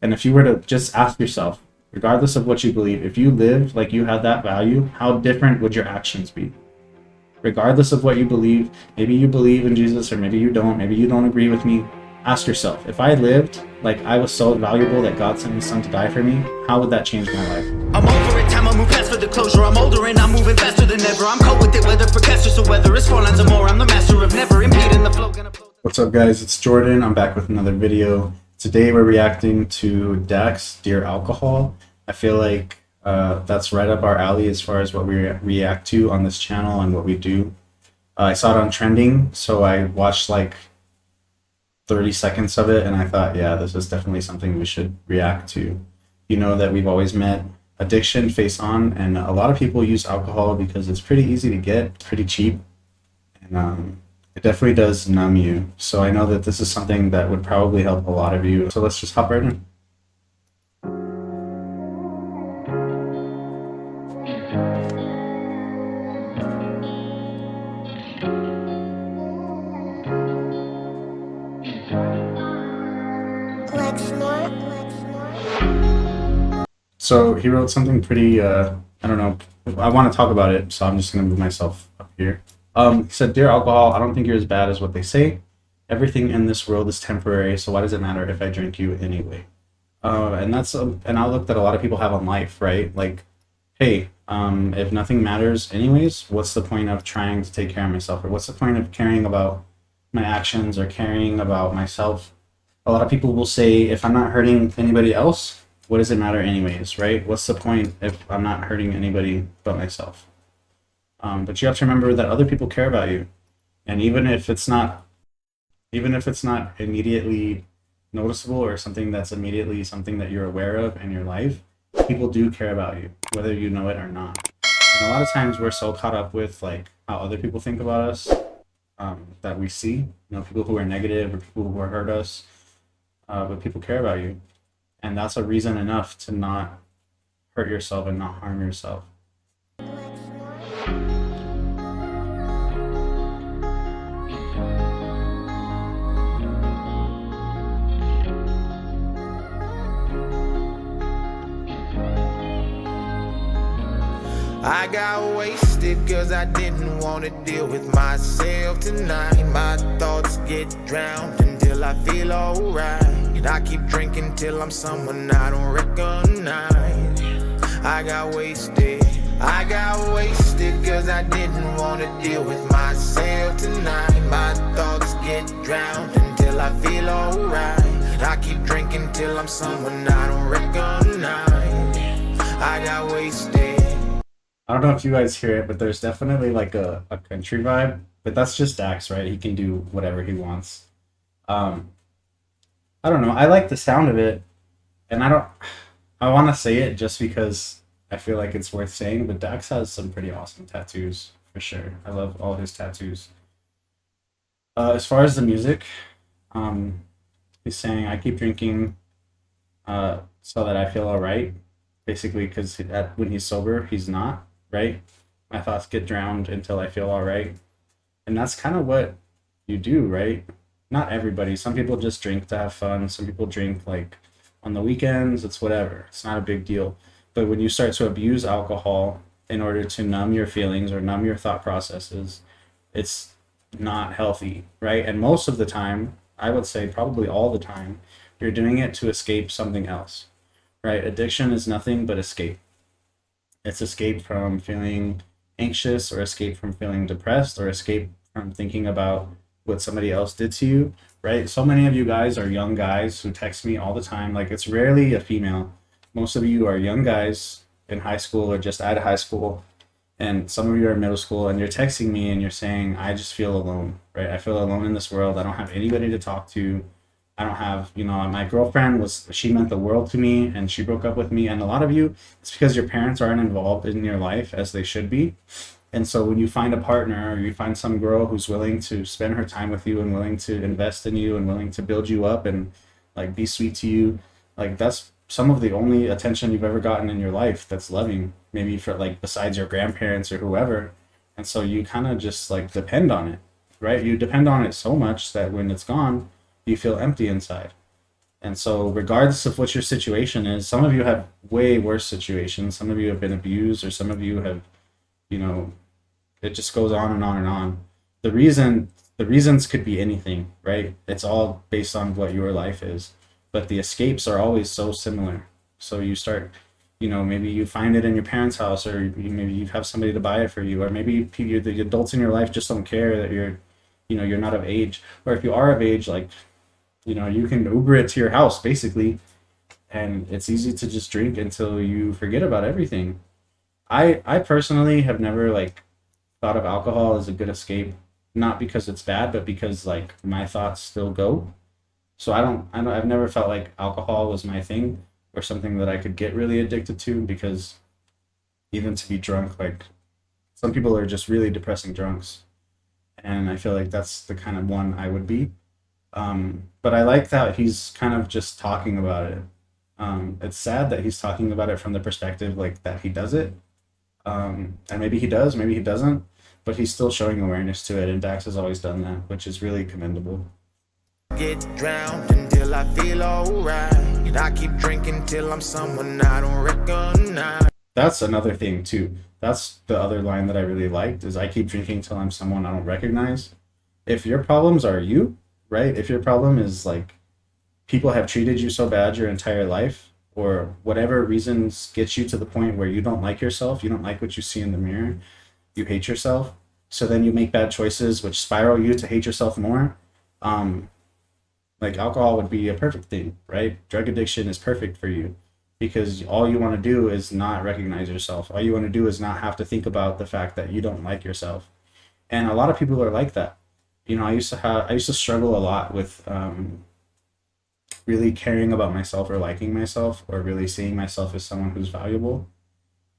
And if you were to just ask yourself, regardless of what you believe, if you lived like you had that value, how different would your actions be? Regardless of what you believe, maybe you believe in Jesus or maybe you don't agree with me. Ask yourself, if I lived like I was so valuable that God sent his son to die for me, how would that change my life? I'm over it, time I move past for the closure. I'm older and I'm moving faster than ever. I'm cold with it, whether for casters or whether it's 4 lines or more. I'm the master of never impeding the flow. What's up, guys? It's Jordan. I'm back with another video. Today we're reacting to Dax, Dear Alcohol. I feel like that's right up our alley as far as what we react to on this channel and what we do. I saw it on trending, so I watched like 30 seconds of it and I thought, yeah, this is definitely something we should react to. You know that we've always met addiction face on, and a lot of people use alcohol because it's pretty easy to get, pretty cheap, and it definitely does numb you. So I know that this is something that would probably help a lot of you. So let's just hop right in. So he wrote something pretty, I don't know, I want to talk about it, so I'm just going to move myself up here. He said, Dear Alcohol, I don't think you're as bad as what they say. Everything in this world is temporary, so why does it matter if I drink you anyway? And that's an outlook that a lot of people have on life, right? Like, hey, if nothing matters anyways, what's the point of trying to take care of myself? Or what's the point of caring about my actions or caring about myself? A lot of people will say, if I'm not hurting anybody else, what does it matter anyways, right? What's the point if I'm not hurting anybody but myself? But you have to remember that other people care about you. And even if it's not immediately noticeable or something that's immediately something that you're aware of in your life, people do care about you, whether you know it or not. And a lot of times we're so caught up with like how other people think about us, that we see, people who are negative or people who hurt us, but people care about you. And that's a reason enough to not hurt yourself and not harm yourself. I got wasted cause I didn't want to deal with myself tonight. My thoughts get drowned until I feel alright. And I keep drinking till I'm someone I don't recognize. I got wasted cause I didn't want to deal with myself tonight. My thoughts get drowned until I feel alright. And I keep drinking till I'm someone I don't recognize. I got wasted. I don't know if you guys hear it, but there's definitely like a country vibe. But that's just Dax, right? He can do whatever he wants. Um, I don't know. I like the sound of it, and I want to say it just because I feel like it's worth saying. But Dax has some pretty awesome tattoos for sure. I love all his tattoos. As far as the music, um, he's saying, "I keep drinking, so that I feel all right." Basically, because when he's sober, he's not, right? My thoughts get drowned until I feel all right. And that's kind of what you do, right? Not everybody. Some people just drink to have fun. Some people drink like on the weekends. It's whatever. It's not a big deal. But when you start to abuse alcohol in order to numb your feelings or numb your thought processes, it's not healthy, right? And most of the time, I would say probably all the time, you're doing it to escape something else, right? Addiction is nothing but escape. It's escape from feeling anxious, or escape from feeling depressed, or escape from thinking about what somebody else did to you, right? So many of you guys are young guys who text me all the time. Like, it's rarely a female. Most of you are young guys in high school or just out of high school, and some of you are in middle school, and you're texting me and you're saying, I just feel alone, right? I feel alone in this world. I don't have anybody to talk to. I don't have, my girlfriend she meant the world to me and she broke up with me. And a lot of you, it's because your parents aren't involved in your life as they should be. And so when you find a partner, or you find some girl who's willing to spend her time with you and willing to invest in you and willing to build you up and like be sweet to you, like that's some of the only attention you've ever gotten in your life that's loving, maybe for like besides your grandparents or whoever. And so you kind of just like depend on it, right? You depend on it so much that when it's gone, you feel empty inside. And so, regardless of what your situation is, some of you have way worse situations. Some of you have been abused, or some of you have, you know, it just goes on and on and on. The reason, the reasons could be anything, right? It's all based on what your life is. But the escapes are always so similar. So you start, maybe you find it in your parents' house, or maybe you have somebody to buy it for you, or maybe the adults in your life just don't care that you're not of age. Or if you are of age, like, you can Uber it to your house basically, and it's easy to just drink until you forget about everything. I personally have never like thought of alcohol as a good escape, not because it's bad, but because like my thoughts still go. So I've never felt like alcohol was my thing or something that I could get really addicted to, because even to be drunk, like some people are just really depressing drunks, and I feel like that's the kind of one I would be. But I like that he's kind of just talking about it. It's sad that he's talking about it from the perspective like that he does it. And maybe he does, maybe he doesn't, but he's still showing awareness to it, and Dax has always done that, which is really commendable. Get drowned until I feel alright. And I keep drinking till I'm someone I don't recognize. That's another thing too. That's the other line that I really liked, is I keep drinking till I'm someone I don't recognize. If your problems are you, right? If your problem is like people have treated you so bad your entire life, or whatever reasons gets you to the point where you don't like yourself, you don't like what you see in the mirror, you hate yourself, so then you make bad choices which spiral you to hate yourself more. Um, like alcohol would be a perfect thing, right? Drug addiction is perfect for you, because all you want to do is not recognize yourself. All you want to do is not have to think about the fact that you don't like yourself. And a lot of people are like that. I used to struggle a lot with really caring about myself, or liking myself, or really seeing myself as someone who's valuable.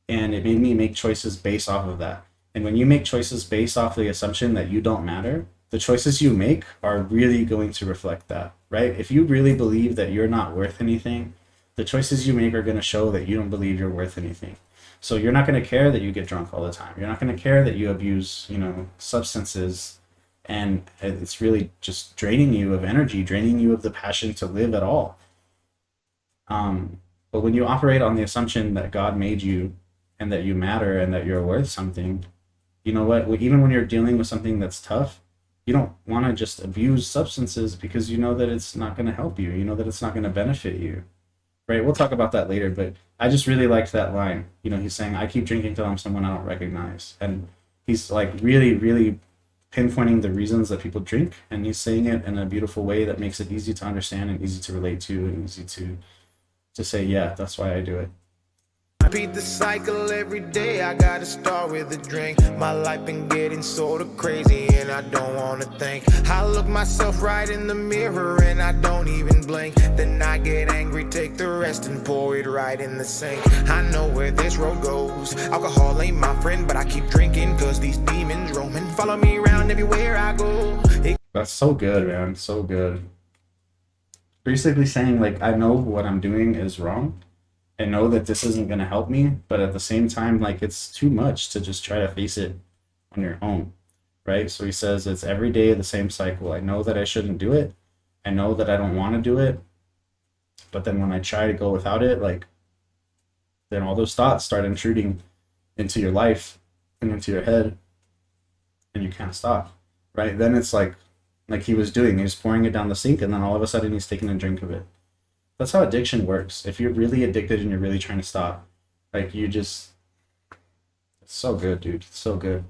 And it made me make choices based off of that. And when you make choices based off the assumption that you don't matter, the choices you make are really going to reflect that, right? If you really believe that you're not worth anything, the choices you make are going to show that you don't believe you're worth anything. So you're not going to care that you get drunk all the time. You're not going to care that you abuse, substances, and it's really just draining you of energy, draining you of the passion to live at all. But when you operate on the assumption that God made you, and that you matter, and that you're worth something, you know what? Even when you're dealing with something that's tough, you don't want to just abuse substances, because you know that it's not going to help you. You know that it's not going to benefit you, right? We'll talk about that later, but I just really liked that line. He's saying, I keep drinking till I'm someone I don't recognize. And he's like really, really pinpointing the reasons that people drink, and he's saying it in a beautiful way that makes it easy to understand and easy to relate to, and easy to say, yeah, that's why I do it. Repeat the cycle every day. I gotta start with a drink. My life been getting sorta crazy, and I don't wanna think. I look myself right in the mirror and I don't even blink. Then I get angry, take the rest and pour it right in the sink. I know where this road goes. Alcohol ain't my friend, but I keep drinking cause these demons roaming follow me around everywhere I go. That's so good, man. So good. Basically saying, like, I know what I'm doing is wrong. I know that this isn't going to help me, but at the same time, like, it's too much to just try to face it on your own, right? So he says it's every day the same cycle. I know that I shouldn't do it. I know that I don't want to do it. But then when I try to go without it, like, then all those thoughts start intruding into your life and into your head, and you can't stop, right? Then it's like he was doing, he was pouring it down the sink, and then all of a sudden he's taking a drink of it. That's how addiction works. If you're really addicted and you're really trying to stop, like, it's so good, dude. It's so good.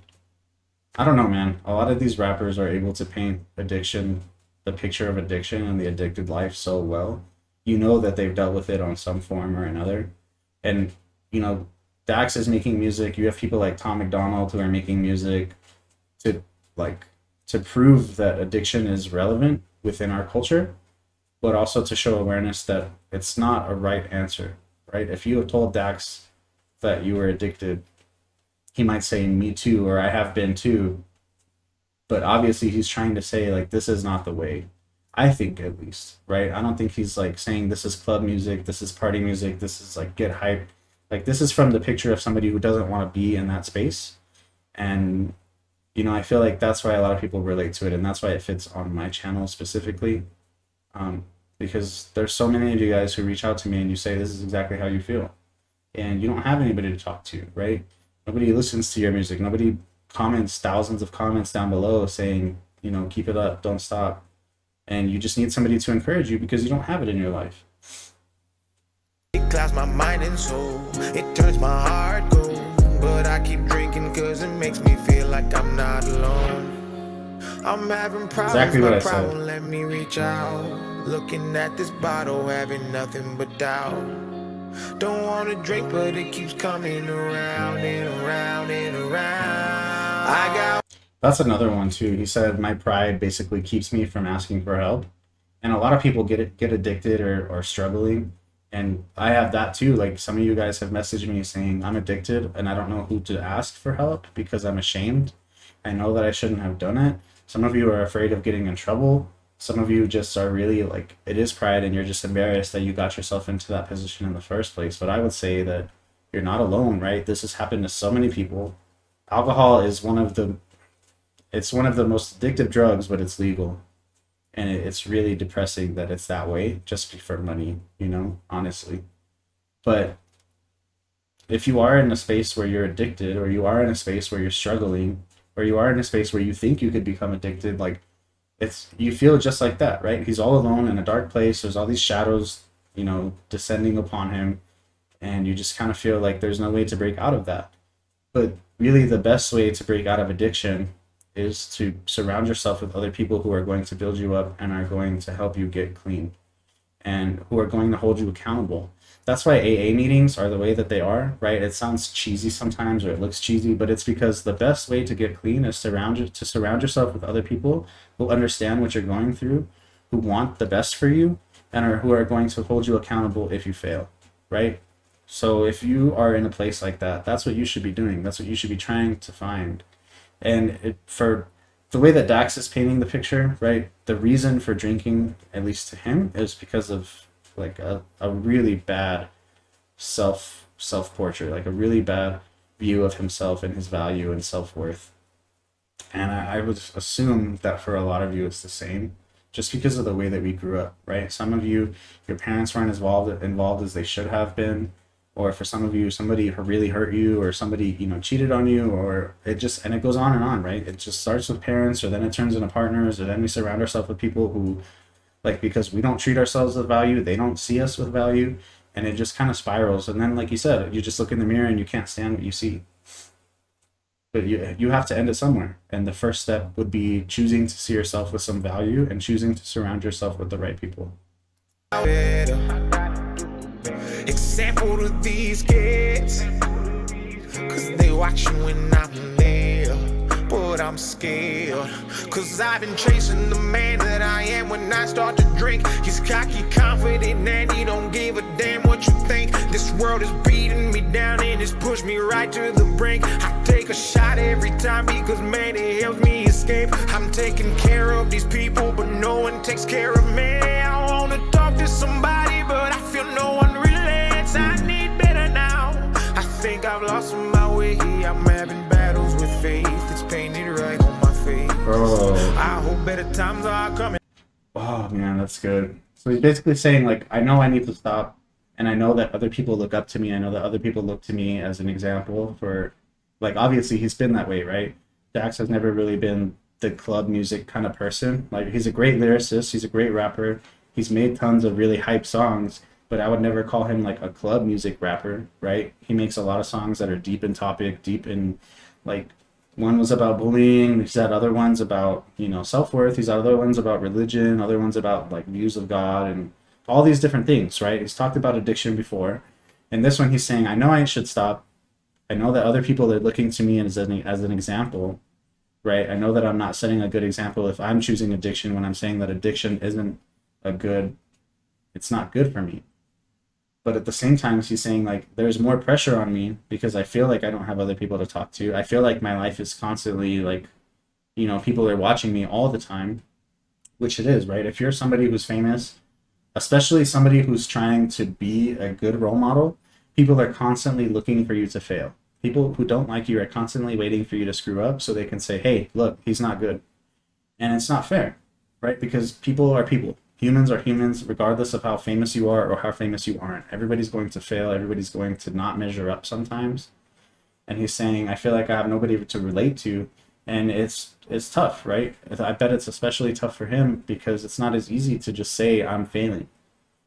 I don't know, man. A lot of these rappers are able to paint addiction, the picture of addiction and the addicted life so well. You know that they've dealt with it on some form or another. And, Dax is making music. You have people like Tom McDonald who are making music to, like, to prove that addiction is relevant within our culture, but also to show awareness that it's not a right answer, right? If you have told Dax that you were addicted, he might say, me too, or I have been too. But obviously he's trying to say, like, this is not the way. I think, at least, right? I don't think he's like saying this is club music, this is party music, this is like get hype. Like, this is from the picture of somebody who doesn't want to be in that space. And, I feel like that's why a lot of people relate to it, and that's why it fits on my channel specifically. because there's so many of you guys who reach out to me and you say this is exactly how you feel, and you don't have anybody to talk to, right? Nobody listens to your music. Nobody comments thousands of comments down below saying, you know, keep it up, don't stop. And you just need somebody to encourage you because you don't have it in your life. It clouds my mind and soul. It turns my heart cold. But I keep drinking cause it makes me feel like I'm not alone. I'm having problems, Exactly what I but said. won't let me reach out. Looking at this bottle, having nothing but doubt. Don't wanna drink, but it keeps coming around and around and around. I got That's another one too. He said my pride basically keeps me from asking for help. And a lot of people get addicted or struggling, and I have that too. Like some of you guys have messaged me saying I'm addicted and I don't know who to ask for help because I'm ashamed. I know that I shouldn't have done it. Some of you are afraid of getting in trouble. Some of you just are really like, it is pride and you're just embarrassed that you got yourself into that position in the first place. But I would say that you're not alone, right? This has happened to so many people. Alcohol is one of the most addictive drugs, but it's legal. And it's really depressing that it's that way just for money, you know, honestly. But if you are in a space where you're addicted, or you are in a space where you're struggling, or you are in a space where you think you could become addicted, like it's, you feel just like that, right? He's all alone in a dark place. There's all these shadows, you know, descending upon him, and you just kind of feel like there's no way to break out of that. But really, the best way to break out of addiction is to surround yourself with other people who are going to build you up and are going to help you get clean and who are going to hold you accountable. That's why AA meetings are the way that they are, right? It sounds cheesy sometimes, or it looks cheesy, but it's because the best way to get clean is to surround yourself with other people who understand what you're going through, who want the best for you, and who are going to hold you accountable if you fail, right? So if you are in a place like that, that's what you should be doing. That's what you should be trying to find. And for the way that Dax is painting the picture, right? The reason for drinking, at least to him, is because of like a really bad self portrait, like a really bad view of himself and his value and self worth. And I would assume that for a lot of you it's the same, just because of the way that we grew up, right? Some of you, your parents weren't as involved as they should have been, or for some of you, somebody really hurt you, or somebody, you know, cheated on you, or it just, and it goes on and on, right? It just starts with parents, or then it turns into partners, or then we surround ourselves with people who, like, because we don't treat ourselves with value, they don't see us with value, and it just kind of spirals. And then, like you said, you just look in the mirror and you can't stand what you see. But you have to end it somewhere, and the first step would be choosing to see yourself with some value and choosing to surround yourself with the right people. example to these kids, cause they watching when I'm there. But I'm scared, cause I've been chasing the man that I am when I start to drink. He's cocky, confident, and he don't give a damn what you think. This world is beating me down and it's pushed me right to the brink. I take a shot every time because man, it helps me escape. I'm taking care of these people, but no one takes care of me. I wanna talk to somebody, but I feel no one relates. I need better now. I think I've lost my way. I'm having battles with faith. It's painted right on my face. Bro. I hope better times are coming. Oh man, that's good. So he's basically saying, like, I know I need to stop, and I know that other people look up to me. I know that other people look to me as an example for, like, obviously he's been that way, right? Dax has never really been the club music kind of person. Like, he's a great lyricist, he's a great rapper, he's made tons of really hype songs, but I would never call him like a club music rapper, right? He makes a lot of songs that are deep in topic, deep in, like, one was about bullying, he's had other ones about, you know, self-worth, he's had other ones about religion, other ones about like views of God and all these different things, right? He's talked about addiction before. And this one he's saying, I know I should stop. I know that other people are looking to me as an example, right? I know that I'm not setting a good example if I'm choosing addiction when I'm saying that addiction isn't it's not good for me. But at the same time, he's saying, like, there's more pressure on me because I feel like I don't have other people to talk to. I feel like my life is constantly, like, you know, people are watching me all the time, which it is, right? If you're somebody who's famous, especially somebody who's trying to be a good role model, people are constantly looking for you to fail. People who don't like you are constantly waiting for you to screw up so they can say, hey, look, he's not good. And it's not fair, right? Because people are people. Humans are humans, regardless of how famous you are or how famous you aren't. Everybody's going to fail. Everybody's going to not measure up sometimes. And he's saying, I feel like I have nobody to relate to, and it's tough, right? I bet it's especially tough for him because it's not as easy to just say I'm failing,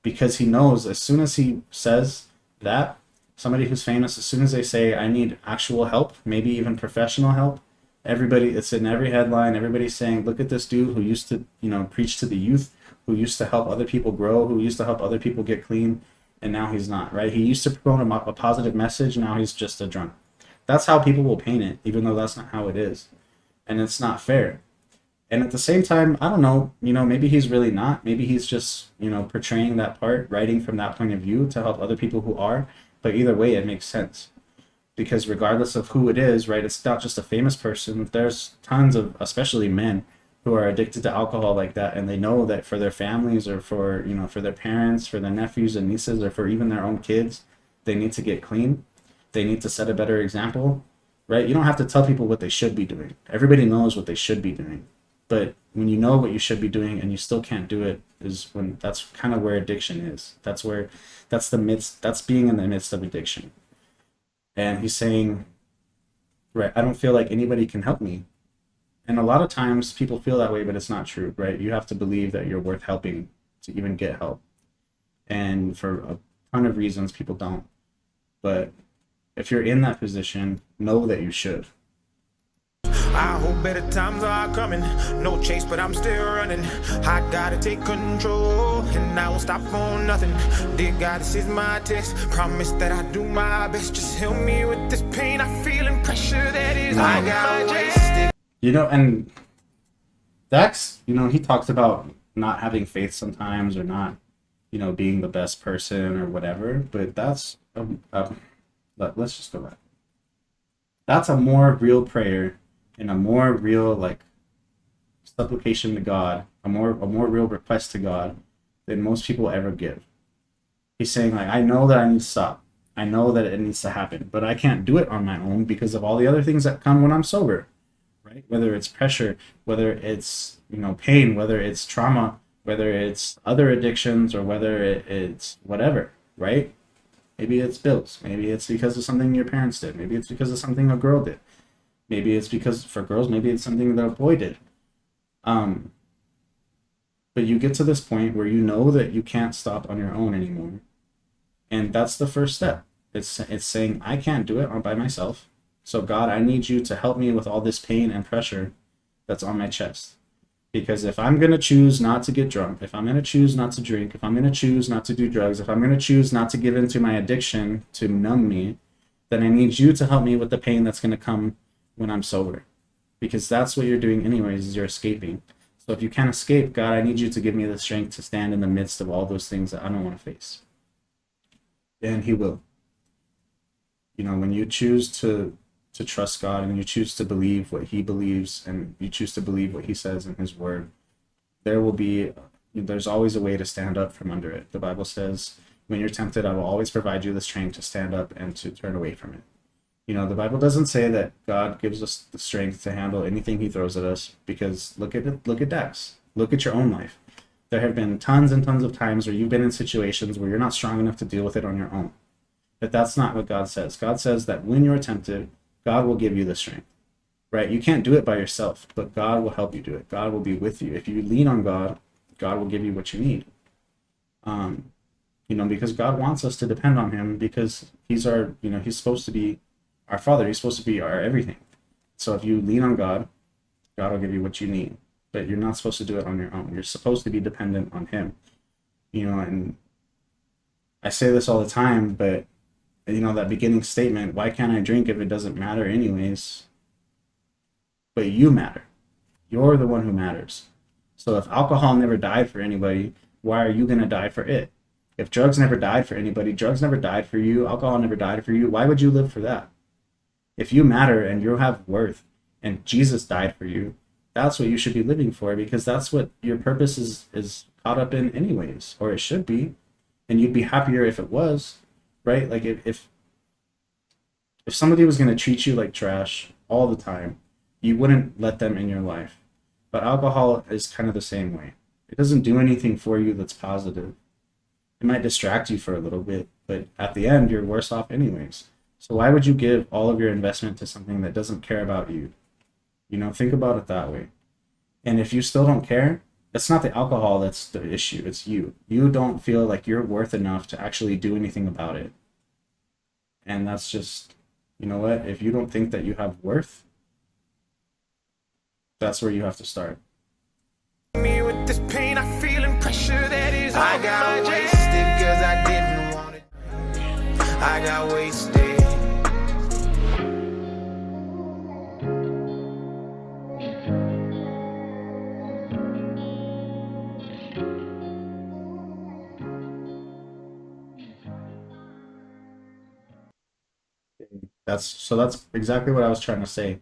because he knows as soon as he says that, somebody who's famous, as soon as they say I need actual help, maybe even professional help, everybody, it's in every headline. Everybody's saying, look at this dude who used to, preach to the youth, who used to help other people grow, who used to help other people get clean, and now he's not, right? He used to promote a positive message. Now he's just a drunk. That's how people will paint it, even though that's not how it is. And it's not fair. And at the same time, I don't know, maybe he's really not. Maybe he's just, portraying that part, writing from that point of view to help other people who are. But either way, it makes sense. Because regardless of who it is, right, it's not just a famous person. There's tons of, especially men, who are addicted to alcohol like that. And they know that for their families or for, for their parents, for their nephews and nieces, or for even their own kids, they need to get clean. They need to set a better example, right? You don't have to tell people what they should be doing. Everybody knows what they should be doing. But when you know what you should be doing and you still can't do it, is when that's kind of where addiction is. That's being in the midst of addiction. And he's saying, right, I don't feel like anybody can help me. And a lot of times people feel that way, but it's not true, right? You have to believe that you're worth helping to even get help. And for a ton of reasons, people don't. But if you're in that position, know that you should. I hope better times are coming. No chase, but I'm still running. I gotta take control, and I won't stop on nothing. Dear God, this is my test. Promise that I do my best. Just help me with this pain I feel and pressure that is. I got wasted. And Dax, he talks about not having faith sometimes, or not, being the best person or whatever. But that's let's just go back. That's a more real prayer and a more real supplication to God, a more real request to God than most people ever give. He's saying, I know that I need to stop. I know that it needs to happen, but I can't do it on my own because of all the other things that come when I'm sober, right? Whether it's pressure, whether it's pain, whether it's trauma, whether it's other addictions, or whether it's whatever, right? Maybe it's bills. Maybe it's because of something your parents did. Maybe it's because of something a girl did. Maybe it's because for girls, maybe it's something that a boy did. But you get to this point where you know that you can't stop on your own anymore. And that's the first step. It's saying, I can't do it all by myself. So God, I need you to help me with all this pain and pressure that's on my chest. Because if I'm going to choose not to get drunk, if I'm going to choose not to drink, if I'm going to choose not to do drugs, if I'm going to choose not to give into my addiction to numb me, then I need you to help me with the pain that's going to come when I'm sober. Because that's what you're doing anyways, is you're escaping. So if you can't escape, God, I need you to give me the strength to stand in the midst of all those things that I don't want to face. And he will. When you choose to trust God, and you choose to believe what he believes, and you choose to believe what he says in his word, there's always a way to stand up from under it. The Bible says, when you're tempted, I will always provide you the strength to stand up and to turn away from it. The Bible doesn't say that God gives us the strength to handle anything he throws at us, because look at Dax. Look at your own life. There have been tons and tons of times where you've been in situations where you're not strong enough to deal with it on your own. But that's not what God says. God says that when you're tempted, God will give you the strength, right? You can't do it by yourself, but God will help you do it. God will be with you. If you lean on God, God will give you what you need. Because God wants us to depend on him, because he's he's supposed to be our Father. He's supposed to be our everything. So if you lean on God, God will give you what you need. But you're not supposed to do it on your own. You're supposed to be dependent on him. And I say this all the time, but that beginning statement, why can't I drink if it doesn't matter anyways? But you matter. You're the one who matters. So if alcohol never died for anybody, why are you going to die for it? If drugs never died for anybody, drugs never died for you, alcohol never died for you, why would you live for that? If you matter and you have worth and Jesus died for you, that's what you should be living for, because that's what your purpose is caught up in anyways, or it should be. And you'd be happier if it was, right? Like if somebody was going to treat you like trash all the time, you wouldn't let them in your life. But alcohol is kind of the same way. It doesn't do anything for you that's positive. It might distract you for a little bit, but at the end, you're worse off anyways. So why would you give all of your investment to something that doesn't care about you? You know, think about it that way. And if you still don't care, it's not the alcohol that's the issue, it's you. You don't feel like you're worth enough to actually do anything about it. And that's just, you know what? If you don't think that you have worth, that's where you have to start. Me with this pain, I feeling pressure that is I got wasted cause I didn't want it. I got wasted. That's exactly what I was trying to say.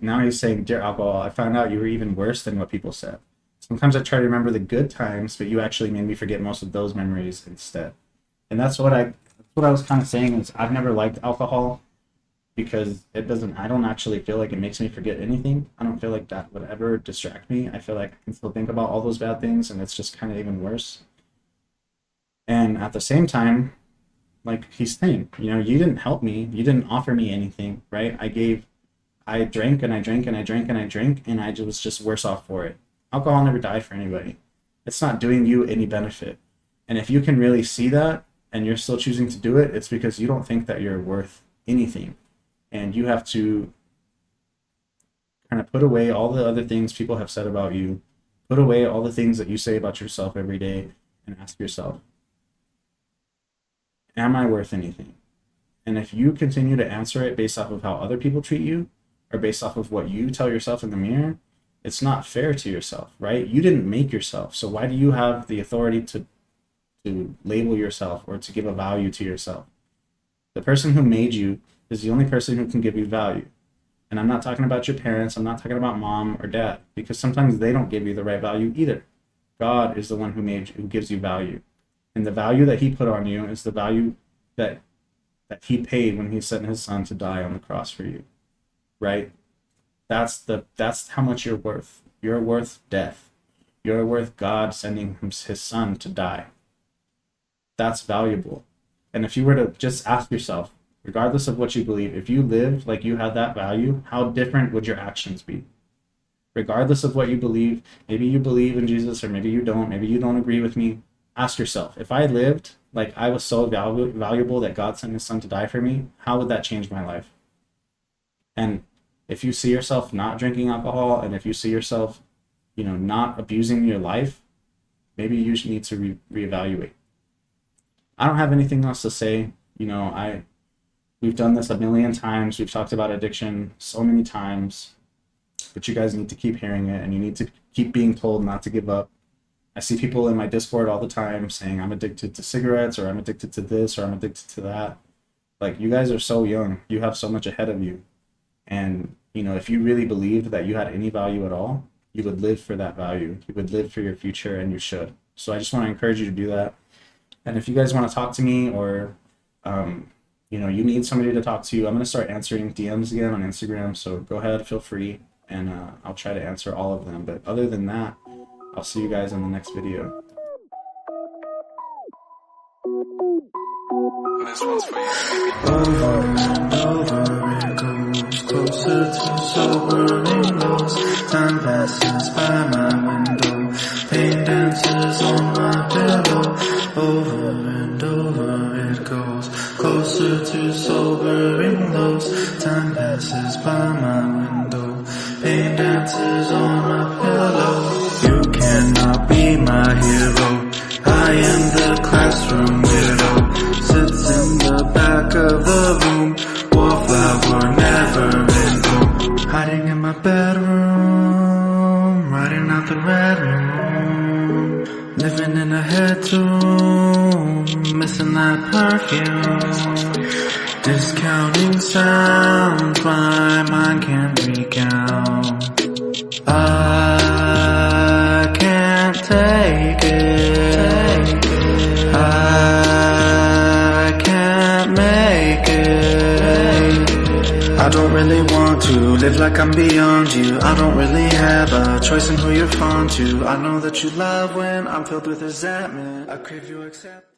Now he's saying, "Dear alcohol, I found out you were even worse than what people said. Sometimes I try to remember the good times, but you actually made me forget most of those memories instead." And that's what I was kind of saying is I've never liked alcohol because I don't actually feel like it makes me forget anything. I don't feel like that would ever distract me. I feel like I can still think about all those bad things and it's just kind of even worse. And at the same time, like he's saying, you know, you didn't help me. You didn't offer me anything, right? I drank and I drank and I drank and I drank and I was just worse off for it. Alcohol never died for anybody. It's not doing you any benefit. And if you can really see that and you're still choosing to do it, it's because you don't think that you're worth anything. And you have to kind of put away all the other things people have said about you, put away all the things that you say about yourself every day, and ask yourself, am I worth anything? And if you continue to answer it based off of how other people treat you or based off of what you tell yourself in the mirror, it's not fair to yourself, right? You didn't make yourself. So why do you have the authority to label yourself or to give a value to yourself? The person who made you is the only person who can give you value. And I'm not talking about your parents. I'm not talking about mom or dad, because sometimes they don't give you the right value either. God is the one who made you, who gives you value. And the value that he put on you is the value that he paid when he sent his son to die on the cross for you, right? That's how much you're worth. You're worth death. You're worth God sending his son to die. That's valuable. And if you were to just ask yourself, regardless of what you believe, if you lived like you had that value, how different would your actions be? Regardless of what you believe, maybe you believe in Jesus or maybe you don't agree with me, ask yourself, if I lived like I was so valuable that God sent his son to die for me, how would that change my life? And if you see yourself not drinking alcohol and if you see yourself, you know, not abusing your life, maybe you need to reevaluate. I don't have anything else to say. You know, we've done this a million times. We've talked about addiction so many times, but you guys need to keep hearing it and you need to keep being told not to give up. I see people in my Discord all the time saying I'm addicted to cigarettes or I'm addicted to this or I'm addicted to that. Like, you guys are so young. You have so much ahead of you. And, you know, if you really believed that you had any value at all, you would live for that value. You would live for your future, and you should. So I just want to encourage you to do that. And if you guys want to talk to me or, you know, you need somebody to talk to, I'm going to start answering DMs again on Instagram. So go ahead, feel free, and I'll try to answer all of them. But other than that, I'll see you guys in the next video. This one's for you. Over and over it goes, closer to sobering lows. Time passes by my window, pain dances on my pillow. Over and over it goes, closer to sobering lows. Time passes by my window, pain dances on my pillow. You cannot be my hero, I am the classroom widow. Sits in the back of the room, wallflower never in bloom. Hiding in my bedroom, writing out the red room. Living in a head tomb, missing that perfume. Discounting sounds my mind can't recount. I can't take it. I can't make it. I don't really want to live like I'm beyond you. I don't really have a choice in who you're fond to. I know that you love when I'm filled with resentment. I crave your acceptance.